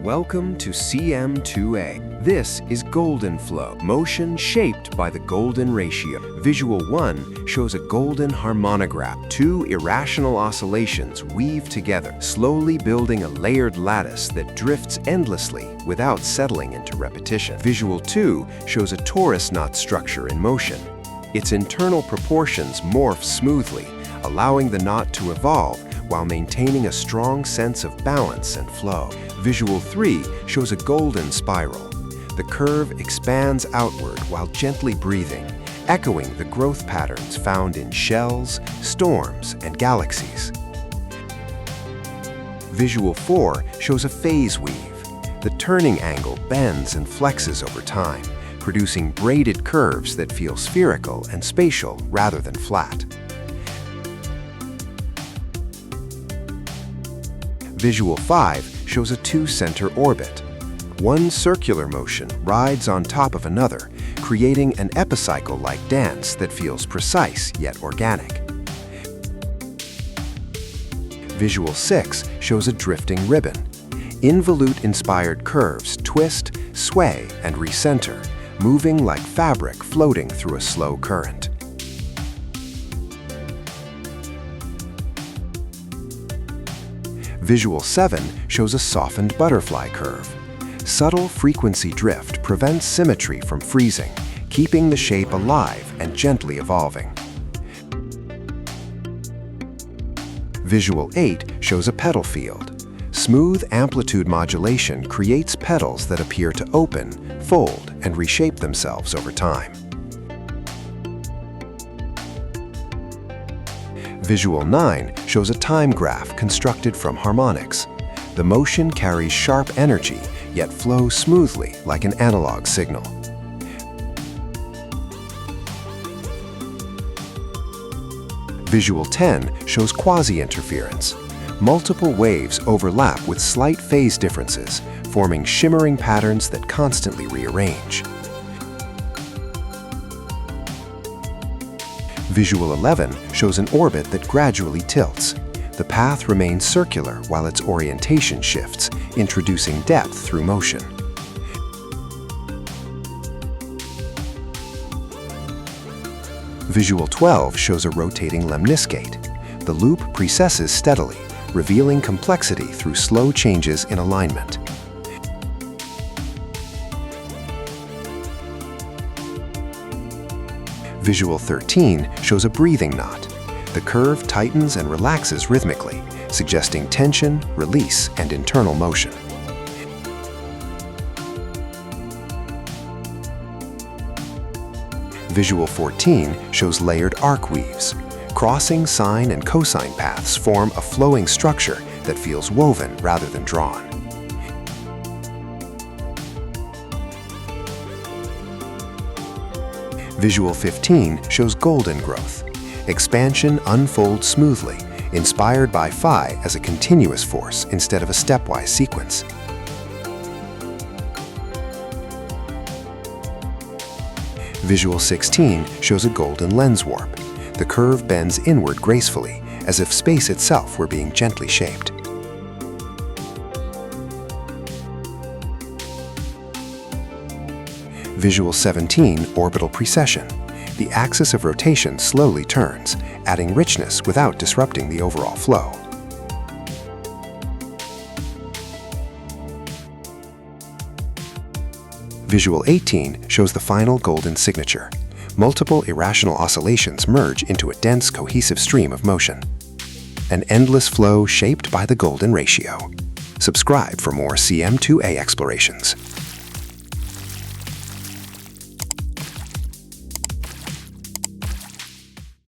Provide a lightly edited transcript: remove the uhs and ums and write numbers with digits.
Welcome to CM2A. This is golden flow, motion shaped by the golden ratio. Visual 1 shows a golden harmonograph. Two irrational oscillations weave together, slowly building a layered lattice that drifts endlessly without settling into repetition. Visual 2 shows a torus knot structure in motion. Its internal proportions morph smoothly, allowing the knot to evolve while maintaining a strong sense of balance and flow. Visual 3 shows a golden spiral. The curve expands outward while gently breathing, echoing the growth patterns found in shells, storms, and galaxies. Visual 4 shows a phase weave. The turning angle bends and flexes over time, producing braided curves that feel spherical and spatial rather than flat. Visual 5 shows a two-center orbit. One circular motion rides on top of another, creating an epicycle-like dance that feels precise yet organic. Visual 6 shows a drifting ribbon. Involute-inspired curves twist, sway, and recenter, moving like fabric floating through a slow current. Visual 7 shows a softened butterfly curve. Subtle frequency drift prevents symmetry from freezing, keeping the shape alive and gently evolving. Visual 8 shows a petal field. Smooth amplitude modulation creates petals that appear to open, fold, and reshape themselves over time. Visual 9 shows a time graph constructed from harmonics. The motion carries sharp energy, yet flows smoothly like an analog signal. Visual 10 shows quasi-interference. Multiple waves overlap with slight phase differences, forming shimmering patterns that constantly rearrange. Visual 11 shows an orbit that gradually tilts. The path remains circular while its orientation shifts, introducing depth through motion. Visual 12 shows a rotating lemniscate. The loop precesses steadily, revealing complexity through slow changes in alignment. Visual 13 shows a breathing knot. The curve tightens and relaxes rhythmically, suggesting tension, release, and internal motion. Visual 14 shows layered arc weaves. Crossing sine and cosine paths form a flowing structure that feels woven rather than drawn. Visual 15 shows golden growth. Expansion unfolds smoothly, inspired by phi as a continuous force instead of a stepwise sequence. Visual 16 shows a golden lens warp. The curve bends inward gracefully, as if space itself were being gently shaped. Visual 17, orbital precession. The axis of rotation slowly turns, adding richness without disrupting the overall flow. Visual 18 shows the final golden signature. Multiple irrational oscillations merge into a dense, cohesive stream of motion. An endless flow shaped by the golden ratio. Subscribe for more CM2A explorations.